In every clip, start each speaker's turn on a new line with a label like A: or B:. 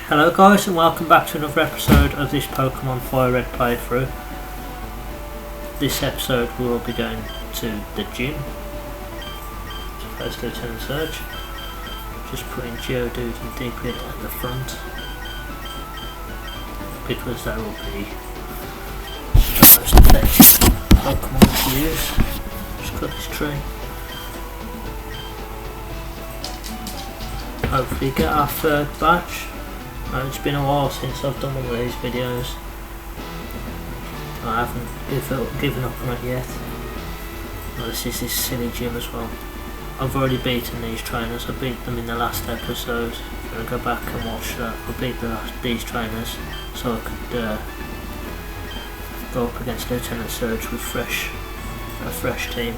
A: Hello guys, and welcome back to another episode of this Pokemon FireRed playthrough. This episode we will be going to the gym. So first Lieutenant Surge. Just putting Geodude and Diglett at the front, because they will be the most effective Pokemon to use. Just cut this tree. Hopefully get our third batch. It's been a while since I've done one of these videos. I haven't given up on it yet. Well, this is this silly gym as well. I've already beaten these trainers. I beat them in the last episode. If you want to go back and watch that, I beat these trainers so I could go up against Lieutenant Surge with a fresh team.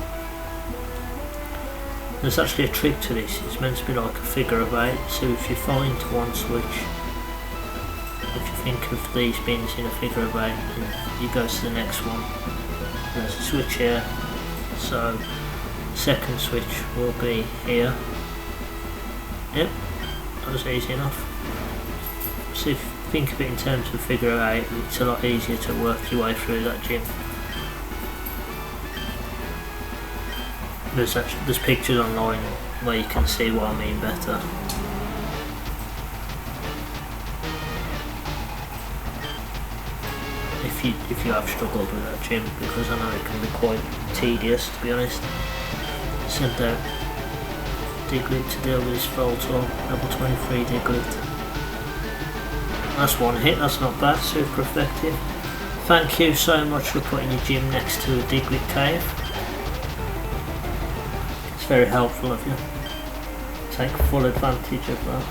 A: There's actually a trick to this. It's meant to be like a figure of 8. So if you find one switch, if you think of these bins in a figure of 8, and you go to the next one, there's a switch here. So the second switch will be here. Yep, that was easy enough. So if you think of it in terms of figure of 8, it's a lot easier to work your way through that gym. There's pictures online where you can see what I mean better. If you have struggled with that gym, because I know it can be quite tedious, to be honest. Sent out Diglett to deal with this Voltor, level 23 Diglett. That's one hit, that's not bad, super effective. Thank you so much for putting your gym next to a Diglett cave. Very helpful of you. Take full advantage of that.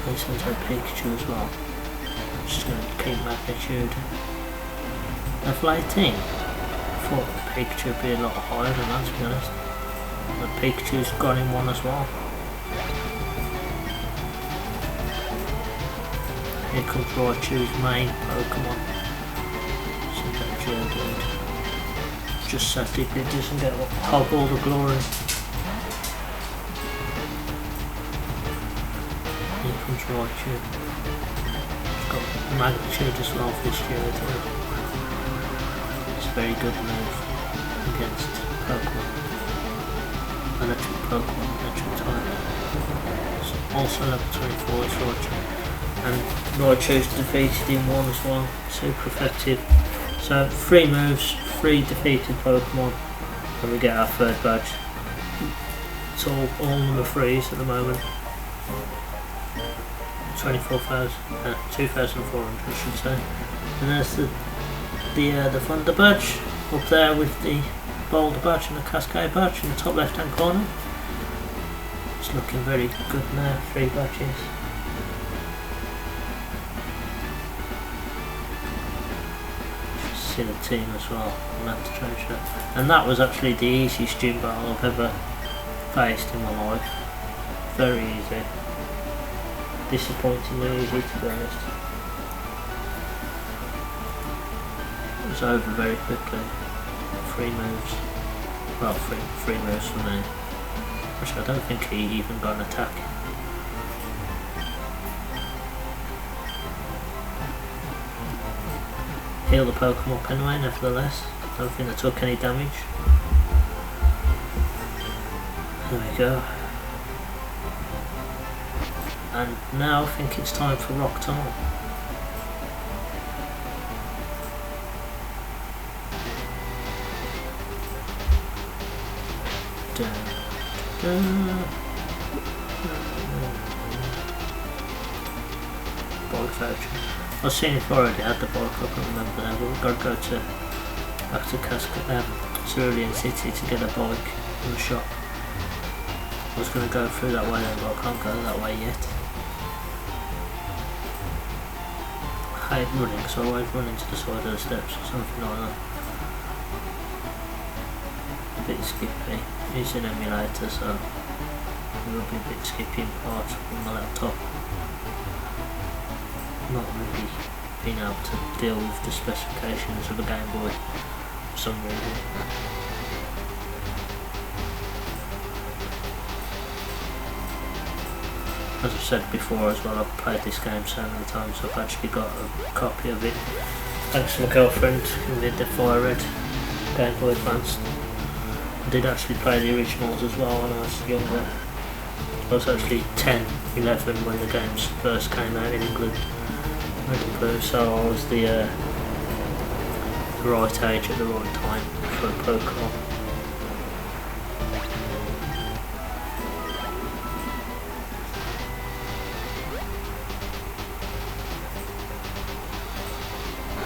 A: And sends out Pikachu as well. I'm just going to keep magnitude. Level 18. I thought Pikachu would be a lot higher than that, to be honest. But Pikachu's got in one as well. Here comes Raichu's main Pokemon. Sends out Geodude. Just so Diglett doesn't get hog all the glory. Here comes Raichu. Got magnitude as well for this Geodude. It's a very good move against Pokemon. Electric Pokemon, electric type. So also level 24 is Raichu. And Raichu's defeated in one as well. Super effective. So 3 moves, 3 defeated Pokemon, and we get our third badge. It's all number 3s at the moment. 2,400 I should say. And there's the Thunder badge up there with the Boulder badge and the Cascade badge in the top left hand corner. It's looking very good now, 3 badges. The team as well. I'm going to have to change that. And that was actually the easiest gym battle I've ever faced in my life. Very easy. Disappointingly easy, to be honest. It was over very quickly. 3 moves. Well, three moves for me. Which I don't think he even got an attack. Heal the Pokemon up anyway, nevertheless. I don't think they took any damage. There we go. And now I think it's time for Rock Tunnel. Bike voucher. I was seeing if I already had the bike, I can't remember now, but we've got to go back to Vermilion City to get a bike in the shop. I was going to go through that way then, but I can't go that way yet. I hate running, so I always run into the side of the steps or something like that. A bit skippy. It's an emulator, so it will be a bit skippy in parts on my laptop. Not really being able to deal with the specifications of a Game Boy for some reason. as I've said before as well, I've played this game so many times, I've actually got a copy of it thanks to my girlfriend who did the FireRed Game Boy Advance. I did actually play the originals as well when I was younger. I was actually 10, 11 when the games first came out in England, so I was the right age at the right time for Pokemon.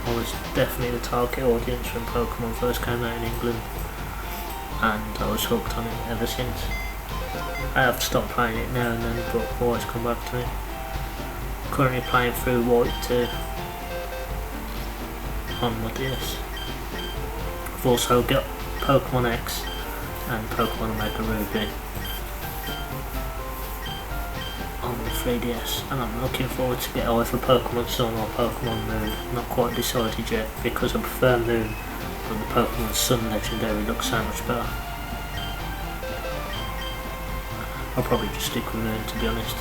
A: I was definitely the target audience when Pokemon first came out in England, and I was hooked on it ever since. I have stopped playing it now and then, but I've always come back to it. Currently playing through White 2 on my DS. I've also got Pokemon X and Pokemon Omega Ruby on the 3DS, and I'm looking forward to get either Pokemon Sun or Pokemon Moon. Not quite decided yet because I prefer Moon, but the Pokemon Sun Legendary looks so much better. I'll probably just stick with Moon, to be honest.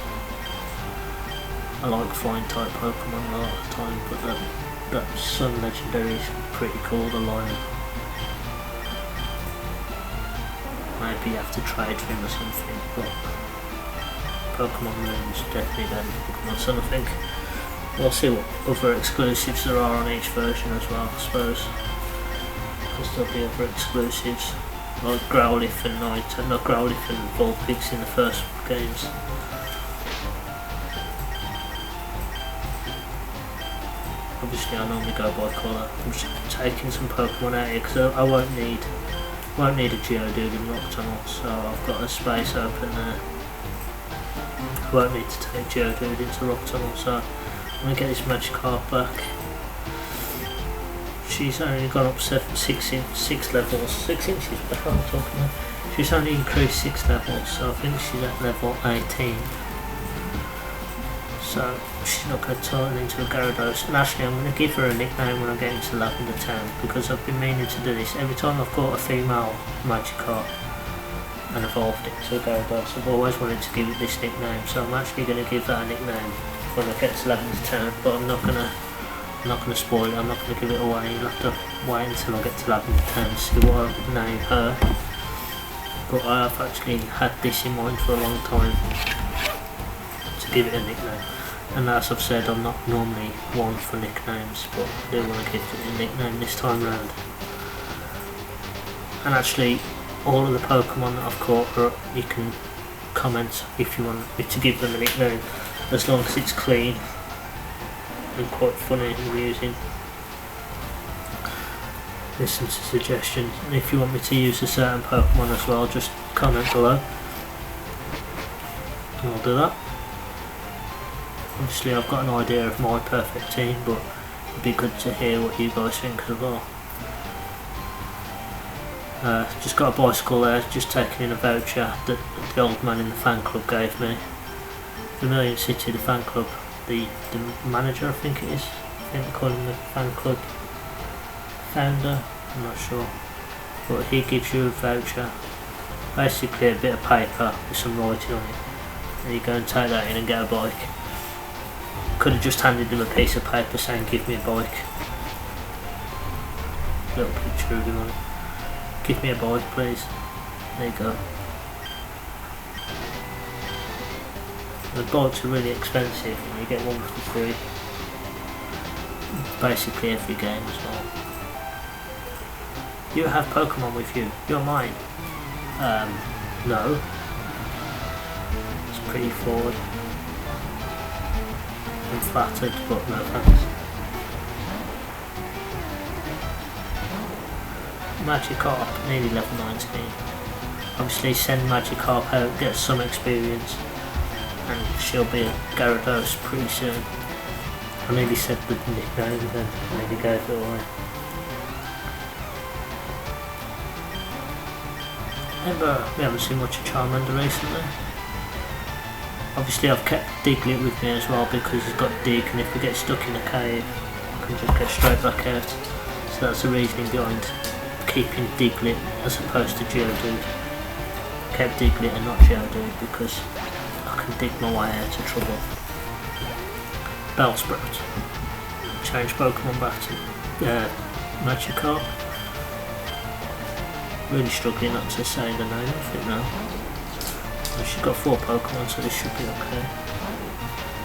A: I like flying type Pokemon a lot of the time, but that Sun Legendary is pretty cool, the line. Maybe you have to trade for him or something, but Pokemon Moon is definitely better than Pokemon Sun, I think. We'll see what other exclusives there are on each version as well, I suppose. Because there'll be other exclusives, like Growlithe and not Growlithe and Vulpix in the first games. Obviously I normally go by colour. I'm just taking some Pokemon out here because I won't need a Geodude in Rock Tunnel, so I've got a space open there. I won't need to take Geodude into Rock Tunnel, so I'm going to get this Magikarp back. She's only gone up 6 levels, 6 inches, but what am I talking about? She's only increased 6 levels, so I think she's at level 18. So she's not going to turn into a Gyarados. And actually I'm going to give her a nickname when I get into Lavender Town, because I've been meaning to do this. Every time I've caught a female Magikarp and evolved it to a Gyarados, I've always wanted to give it this nickname, so I'm actually going to give that a nickname when I get to Lavender Town, but I'm not going to spoil it, I'm not going to give it away. You'll have to wait until I get to Lavender Town to see what I would name her. But I have actually had this in mind for a long time, to give it a nickname. And as I've said, I'm not normally one for nicknames, but I do want to give it a nickname this time round. And actually, all of the Pokemon that I've caught, you can comment if you want me to give them a nickname, as long as it's clean and quite funny and amusing. Listen to suggestions, and if you want me to use a certain Pokemon as well, just comment below and I'll do that. Obviously I've got an idea of my perfect team, but it'd be good to hear what you guys think as well. Just got a bicycle there, just taking in a voucher that the old man in the fan club gave me. Vermilion City, the fan club, the manager, I think it is. I think they call him the fan club founder, I'm not sure. But he gives you a voucher, basically a bit of paper with some writing on it. And you go and take that in and get a bike. Could have just handed him a piece of paper saying give me a bike. Little picture of him on it. Give me a bike please. There you go. The bikes are really expensive and you get one for free. Basically every game as well. You have Pokemon with you. You're mine. No. It's pretty forward. I'm flattered, but no thanks. Magikarp, nearly level 19. Obviously send Magikarp out, get some experience, and she'll be a Gyarados pretty soon. I nearly said the nickname and then maybe gave it away. We haven't seen much of Charmander recently. Obviously I've kept Diglett with me as well because he's got Dig, and if we get stuck in a cave I can just get straight back out. So that's the reasoning behind keeping Diglett as opposed to Geodude. Kept Diglett and not Geodude because I can dig my way out of trouble. Bellsprout. Change Pokemon back to Magikarp. Really struggling not to say the name of it now. Well, she's got 4 Pokemon, so this should be okay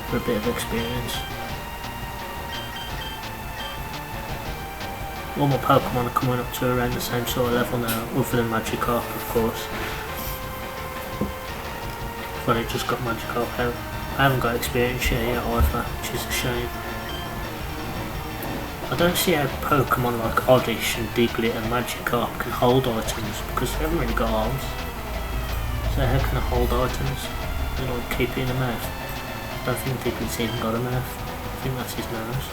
A: for a bit of experience. All my Pokemon are coming up to around the same sort of level now, other than Magikarp of course. I've only just got Magikarp out. I haven't got experience yet either, which is a shame. I don't see how Pokemon like Oddish and Diglett and Magikarp can hold items because they haven't really got arms. So how can they hold items? They like keep it in the mouth. I don't think Diglett's even got a mouth. I think that's his nose.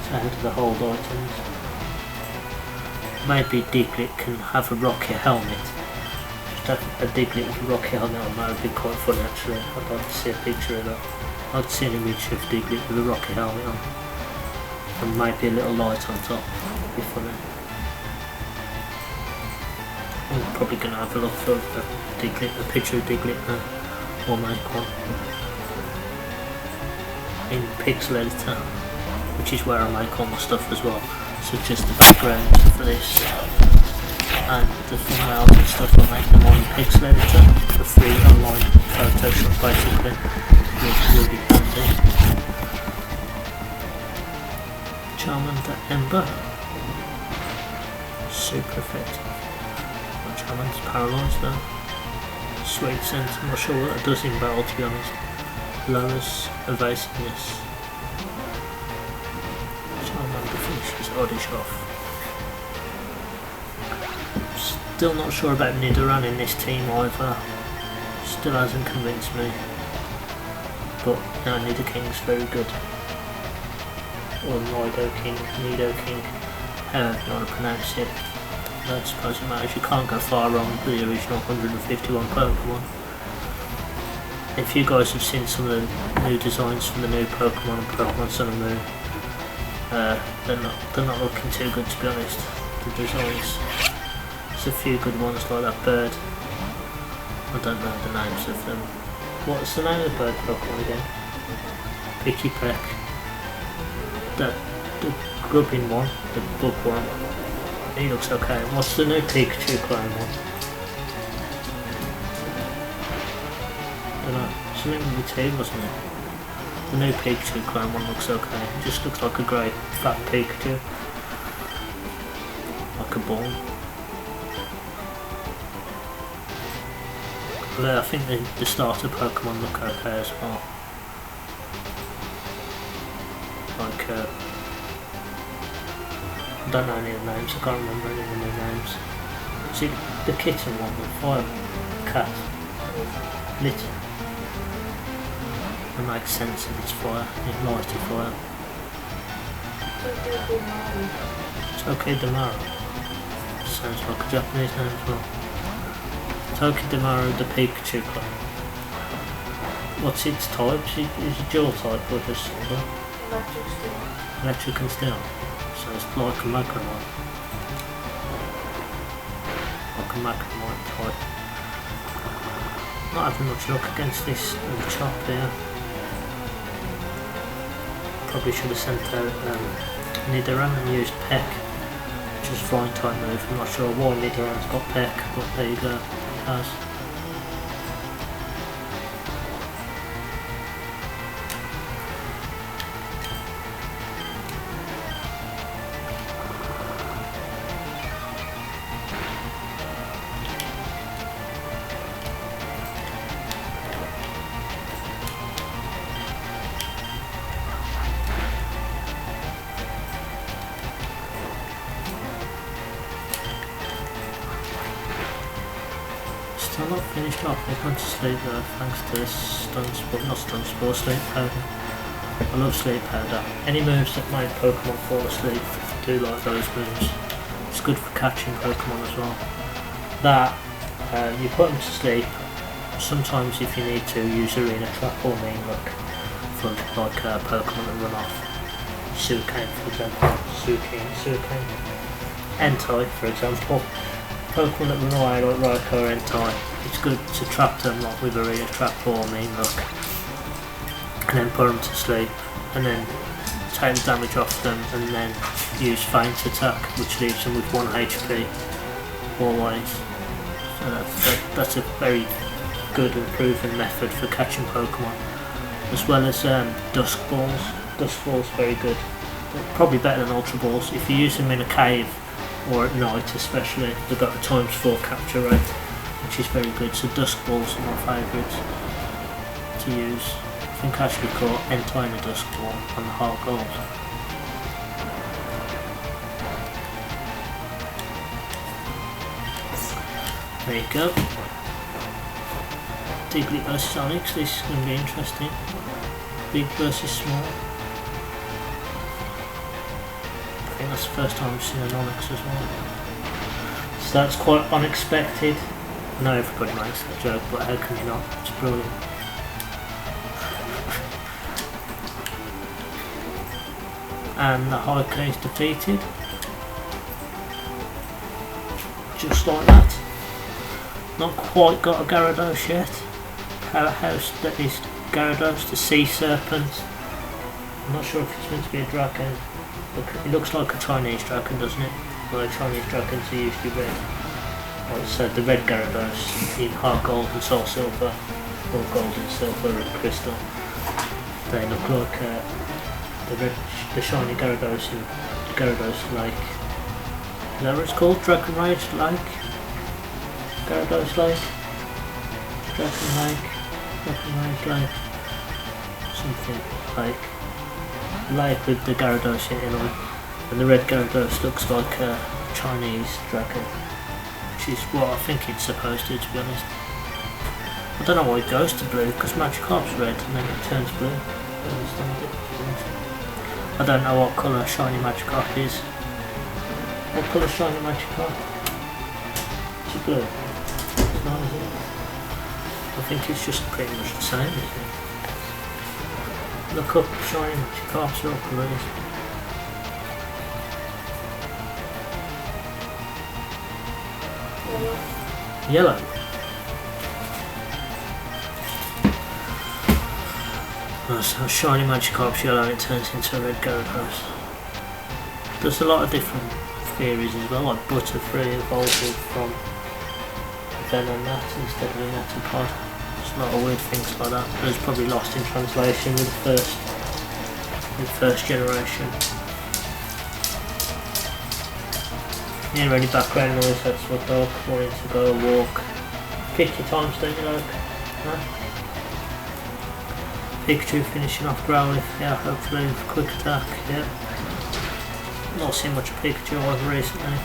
A: So how do they hold items? Maybe Diglett can have a rocky helmet. Just have a Diglett with a rocky helmet on, that would be quite funny actually. I'd like to see a picture of that. I'd like to see an image of Diglett with a rocky helmet on. And maybe a little light on top. That'd be funny. I'm probably going to have a look for a picture of Diglett now, or make one. In Pixel Editor, which is where I make all my stuff as well. So just the background for this and the thumbnails and stuff, I make them on Pixel Editor for free online Photoshop basically, which will be handy. Charmander Ember. Super effective. My Charmander's paralysed though. Sweet Scent, I'm not sure what that does in battle to be honest. Lowers evasiveness. Charmander finishes Oddish off. Still not sure about Nidoran in this team either. Still hasn't convinced me. But no, Nidoking's very good. Or Nidoking, however you want to pronounce it. I don't suppose it matters, you can't go far wrong with the original 151 Pokemon. If you guys have seen some of the new designs from the new Pokemon and Pokemon Sun and Moon, they're not looking too good to be honest, the designs. There's a few good ones like that bird. I don't know the names of them. What's the name of the bird Pokemon again? Picky Peck. The grubbing one, the bug one, he looks okay. What's the new Pikachu clone one? I don't know, something with the T wasn't it? The new Pikachu clone one looks okay, it just looks like a great fat Pikachu. Like a ball. Although I think the starter Pokemon look okay as well. Like, I don't know any of the names, I can't remember any of the new names. See, the kitten one, the fire cat, litter. It makes sense if it's fire, it's mighty fire. Tokidamaru. Sounds like a Japanese name as well. Tokidamaru, the Pikachu clone. What's its type? Is it dual type or just silver? Electric and steel. So it's like a Magnemite. Like a Magnemite type. Not having much luck against this little chop here. Probably should have sent out Nidoran and used Peck, which is a flying type move. I'm not sure why Nidoran's got Peck, but there you go, it has. Still not finished off, they've gone to sleep though, thanks to this sleep powder. I love sleep powder. Any moves that make Pokemon fall asleep, I do like those moves. It's good for catching Pokemon as well. That, you put them to sleep, sometimes if you need to, use Arena Trap or Mean Look for like Pokemon that run off. Suicune for example, Suicune, Entei for example. Pokemon that rely like Raichu or Entei, it's good to trap them like with Arena Trap or Mean Look, and then put them to sleep, and then take the damage off them, and then use Feint Attack, which leaves them with 1 HP always. So that's a very good and proven method for catching Pokemon, as well as Dusk Balls. Dusk Balls very good, probably better than Ultra Balls. If you use them in a cave or at night especially, they've got a ×4 capture rate, which is very good. So Dusk Balls are my favourites to use. I think I actually caught Entei in a Dusk Ball on the Heart Gold. There you go. Diglett versus Onyx, this is going to be interesting. Big versus small. I think that's the first time I've seen an Onyx as well. So that's quite unexpected. I know everybody makes that joke, but how can you not? It's brilliant. And the high K is defeated. Just like that. Not quite got a Gyarados yet. Powerhouse that is Gyarados, the Sea Serpent. I'm not sure if it's meant to be a dragon. It looks like a Chinese dragon, doesn't it? Well, Chinese dragons are usually red. Like so the red Gyarados in Heart Gold and Soul Silver, or Gold and Silver and Crystal. They look like the shiny Gyarados in Gyarados Lake. Is that what it's called? Dragon Rage Lake? Gyarados Lake? Dragon Rage Lake? Something like lake with the Gyarados in it, and the red Gyarados looks like a Chinese dragon, which is what I think it's supposed to be honest. I don't know why it goes to blue, because Magikarp's red and then it turns blue. I don't understand it. I don't know what colour shiny Magikarp is. What colour shiny Magikarp? It's blue. It's not, is it? I think it's just pretty much the same, isn't it? Look up shiny Magikarps, what colour it is. Yellow. Oh, so shiny Magikarp's yellow and it turns into a red Gyarados. There's a lot of different theories as well, like Butterfree evolving from Venomat instead of a Metapod. There's a lot of weird things like that. But it's probably lost in translation with the first generation. Yeah, any background noise, that's what dog wanting to go walk. Pick your times, don't you, Luke? Huh? Pikachu finishing off Growlithe, yeah, hopefully with quick attack, yeah. Not seen much of Pikachu either recently.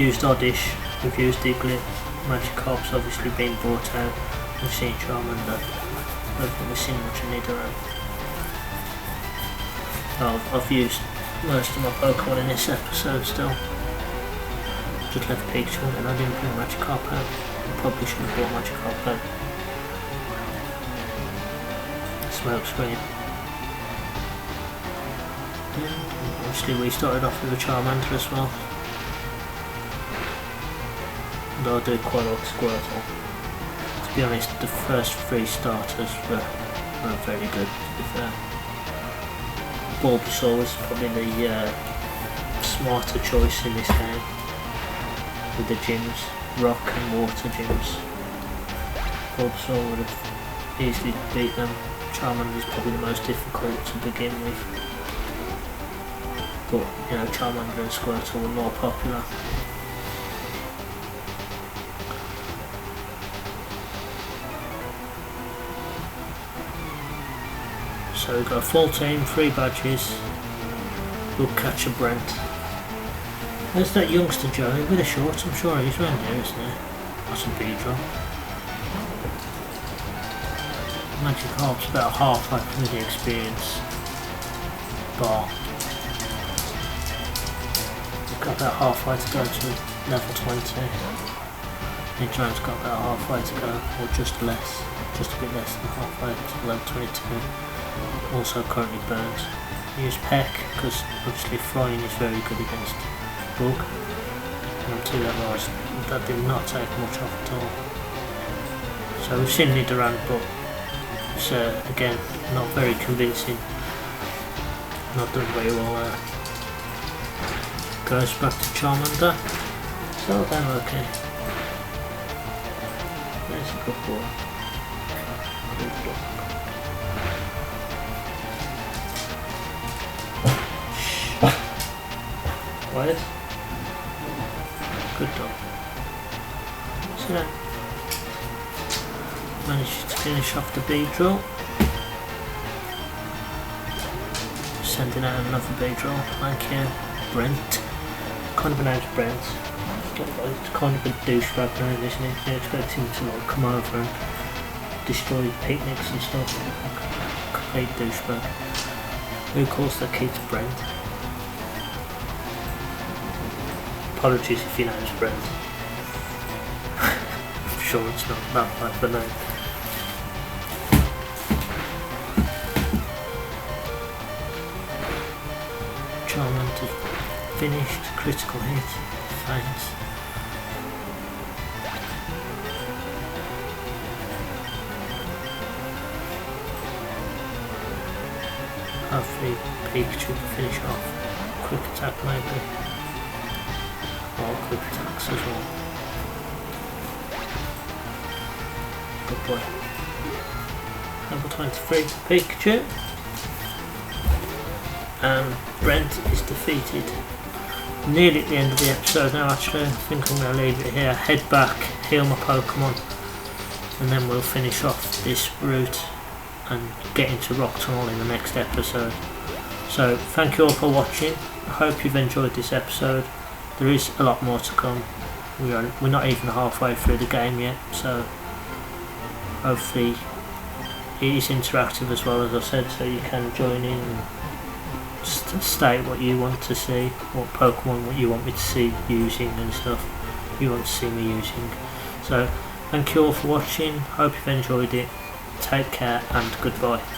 A: Used Oddish, we've used Diglett, Magikarp's obviously been brought out, we've seen Charmander, I don't think we've seen much of Nidoran. I've used most of my Pokemon in this episode still. Just left Pikachu and I didn't bring Magikarp out. I probably should have brought Magikarp out. Smoke screen. Obviously we started off with a Charmander as well. And I do quite like Squirtle. To be honest, the first 3 starters were very good, to be fair. Bulbasaur was probably the smarter choice in this game with the gyms, rock and water gyms. Bulbasaur would have easily beat them. Charmander is probably the most difficult to begin with, but you know, Charmander and Squirtle were more popular. So we've got a full team, 3 badges. We'll catch a Brent. There's that youngster Joey with a short, I'm sure he's around here, isn't he? That's a B-drop. Magikarp's about halfway through the experience bar. We've got about halfway to go to level 20. Nidoran's got about halfway to go, or just less, just a bit less than halfway to level 22. Also currently burnt. Use Peck because obviously flying is very good against Bug. taking them to that rise. That did not take much off at all. So we've seen Nidoran, but it's again not very convincing. Not done very well there. Goes back to Charmander. So then okay. There's a good boy. Good dog. Quiet. Good dog. So then managed to finish off the Beedrill. Sending out another Beedrill. Thank you, Brent. Kind of announced Brent. It's kind of a douchebag now, isn't it? You expect him to like come over and destroy picnics and stuff. Complete douchebag. Who calls their kids Brent? Apologies if your name's Brent. I'm sure it's not that bad of a name. Charmander finished, critical hit, faints. Hopefully Pikachu can finish off. Quick attack maybe. Or quick attacks as well. Good boy. Level 23 to Pikachu. And Brent is defeated. Nearly at the end of the episode now actually. I think I'm going to leave it here. Head back, heal my Pokemon, and then we'll finish off this route and get into Rock Tunnel in the next episode. So thank you all for watching. I hope you've enjoyed this episode. There is a lot more to come. We're not even halfway through the game yet, so hopefully it is interactive as well, as I said, so you can join in and state what you want to see, what Pokemon what you want me to see using and stuff you want to see me using. So thank you all for watching, hope you've enjoyed it, take care and goodbye.